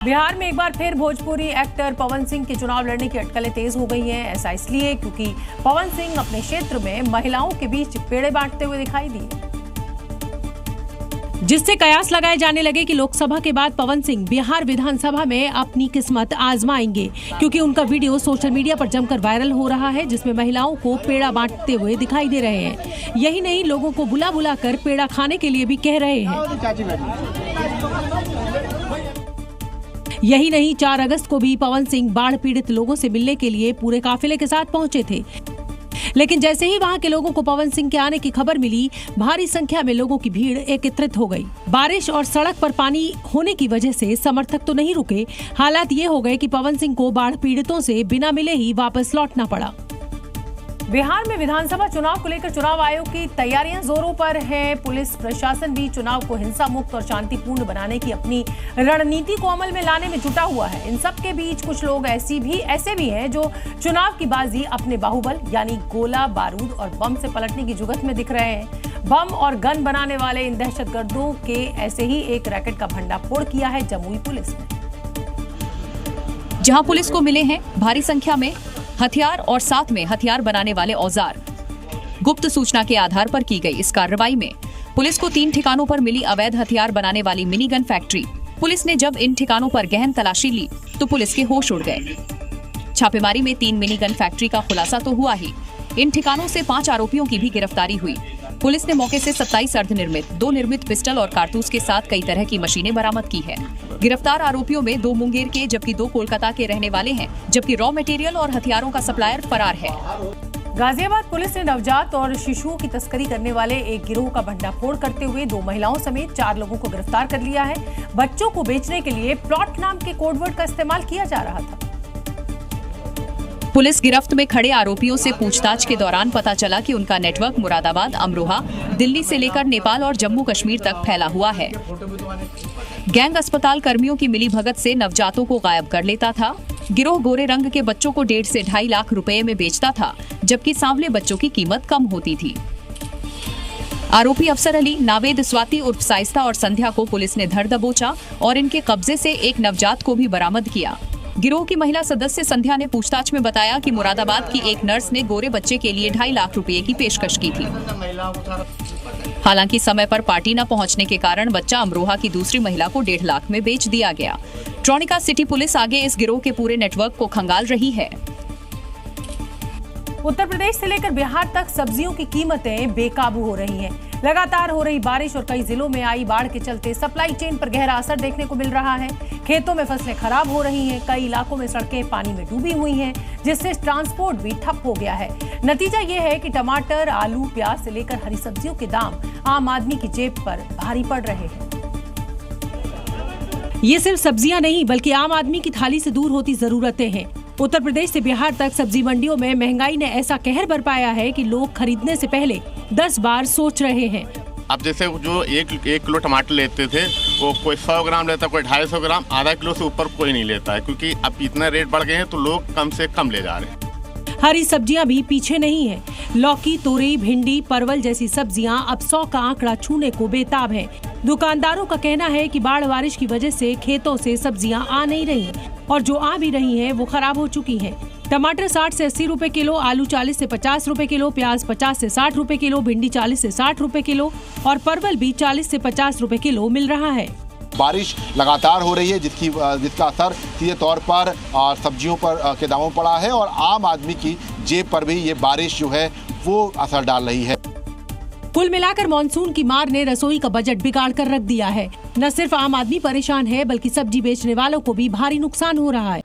बिहार में एक बार फिर भोजपुरी एक्टर पवन सिंह के चुनाव लड़ने की अटकलें तेज हो गई हैं। ऐसा इसलिए क्योंकि पवन सिंह अपने क्षेत्र में महिलाओं के बीच पेड़े बांटते हुए दिखाई दिए, जिससे कयास लगाए जाने लगे कि लोकसभा के बाद पवन सिंह बिहार विधानसभा में अपनी किस्मत आजमाएंगे, क्योंकि उनका वीडियो सोशल मीडिया पर जमकर वायरल हो रहा है, जिसमें महिलाओं को पेड़ा बांटते हुए दिखाई दे रहे हैं। यही नहीं, लोगों को बुला बुला कर पेड़ा खाने के लिए भी कह रहे हैं। यही नहीं, 4 अगस्त को भी पवन सिंह बाढ़ पीड़ित लोगों से मिलने के लिए पूरे काफिले के साथ पहुंचे थे, लेकिन जैसे ही वहां के लोगों को पवन सिंह के आने की खबर मिली, भारी संख्या में लोगों की भीड़ एकत्रित हो गई। बारिश और सड़क पर पानी होने की वजह से समर्थक तो नहीं रुके। हालात ये हो गए कि पवन सिंह को बाढ़ पीड़ितों से बिना मिले ही वापस लौटना पड़ा। बिहार में विधानसभा चुनाव को लेकर चुनाव आयोग की तैयारियां जोरों पर है। पुलिस प्रशासन भी चुनाव को हिंसा मुक्त और शांतिपूर्ण बनाने की अपनी रणनीति को अमल में लाने में जुटा हुआ है। इन सब के बीच कुछ लोग ऐसे भी हैं जो चुनाव की बाजी अपने बाहुबल यानी गोला बारूद और बम से पलटने की जुगत में दिख रहे हैं। बम और गन बनाने वाले इन दहशतगर्दों के ऐसे ही एक रैकेट का भंडाफोड़ किया है जमुई पुलिस ने, जहां पुलिस को मिले हैं भारी संख्या में हथियार और साथ में हथियार बनाने वाले औजार। गुप्त सूचना के आधार पर की गई इस कार्रवाई में पुलिस को 3 ठिकानों पर मिली अवैध हथियार बनाने वाली मिनी गन फैक्ट्री। पुलिस ने जब इन ठिकानों पर गहन तलाशी ली तो पुलिस के होश उड़ गए। छापेमारी में 3 मिनी गन फैक्ट्री का खुलासा तो हुआ ही, इन ठिकानों से 5 आरोपियों की भी गिरफ्तारी हुई। पुलिस ने मौके से 27 अर्धनिर्मित, 2 निर्मित पिस्टल और कारतूस के साथ कई तरह की मशीनें बरामद की है। गिरफ्तार आरोपियों में 2 मुंगेर के जबकि 2 कोलकाता के रहने वाले हैं, जबकि रॉ मटेरियल और हथियारों का सप्लायर फरार है। गाजियाबाद पुलिस ने नवजात और शिशुओं की तस्करी करने वाले एक गिरोह का भंडाफोड़ करते हुए 2 महिलाओं समेत 4 लोगों को गिरफ्तार कर लिया है। बच्चों को बेचने के लिए प्लॉट नाम के कोडवर्ड का इस्तेमाल किया जा रहा था। पुलिस गिरफ्त में खड़े आरोपियों से पूछताछ के दौरान पता चला कि उनका नेटवर्क मुरादाबाद, अमरोहा, दिल्ली से लेकर नेपाल और जम्मू कश्मीर तक फैला हुआ है। गैंग अस्पताल कर्मियों की मिलीभगत से नवजातों को गायब कर लेता था। गिरोह गोरे रंग के बच्चों को 1.5 से 2.5 लाख रुपए में बेचता था, जबकि सांवले बच्चों की कीमत कम होती थी। आरोपी अफसर अली, नावेद, स्वाति उर्फ साइस्ता और संध्या को पुलिस ने धर दबोचा और इनके कब्जे से एक नवजात को भी बरामद किया। गिरोह की महिला सदस्य संध्या ने पूछताछ में बताया कि मुरादाबाद की एक नर्स ने गोरे बच्चे के लिए 2.5 लाख रुपए की पेशकश की थी। हालांकि समय पर पार्टी न पहुंचने के कारण बच्चा अमरोहा की दूसरी महिला को 1.5 लाख में बेच दिया गया। ट्रोनिका सिटी पुलिस आगे इस गिरोह के पूरे नेटवर्क को खंगाल रही है। उत्तर प्रदेश से लेकर बिहार तक सब्जियों की कीमतें बेकाबू हो रही हैं। लगातार हो रही बारिश और कई जिलों में आई बाढ़ के चलते सप्लाई चेन पर गहरा असर देखने को मिल रहा है। खेतों में फसलें खराब हो रही हैं, कई इलाकों में सड़कें पानी में डूबी हुई हैं, जिससे ट्रांसपोर्ट भी ठप हो गया है। नतीजा ये है कि टमाटर, आलू, प्याज से लेकर हरी सब्जियों के दाम आम आदमी की जेब पर भारी पड़ रहे हैं। ये सिर्फ सब्जियां नहीं बल्कि आम आदमी की थाली से दूर होती जरूरतें हैं। उत्तर प्रदेश से बिहार तक सब्जी मंडियों में महंगाई ने ऐसा कहर बरपाया है कि लोग खरीदने से पहले 10 बार सोच रहे हैं। अब जैसे जो एक किलो टमाटर लेते थे, वो कोई 100 ग्राम लेता, कोई 250 ग्राम, आधा किलो से ऊपर कोई नहीं लेता है, क्योंकि अब इतना रेट बढ़ गए हैं तो लोग कम से कम ले जा रहे हैं। हरी सब्जियां भी पीछे नहीं है। लौकी, तोरई, भिंडी, परवल जैसी सब्जियां अब 100 का आंकड़ा छूने को बेताब हैं। दुकानदारों का कहना है कि बाढ़ बारिश की वजह से खेतों से सब्जियां आ नहीं रही और जो आ भी रही हैं वो खराब हो चुकी हैं। टमाटर 60 से 80 रुपए किलो, आलू 40 से 50 रुपए किलो, प्याज 50 से 60 रुपए किलो, भिंडी 40 से 60 रुपए किलो और परवल भी 40 से 50 रुपए किलो मिल रहा है। बारिश लगातार हो रही है, जिसका असर सीधे तौर पर सब्जियों पर के दामों पड़ा है और आम आदमी की जेब पर भी ये बारिश जो है वो असर डाल रही है। कुल मिलाकर मानसून की मार ने रसोई का बजट बिगाड़ कर रख दिया है। न सिर्फ आम आदमी परेशान है बल्कि सब्जी बेचने वालों को भी भारी नुकसान हो रहा है।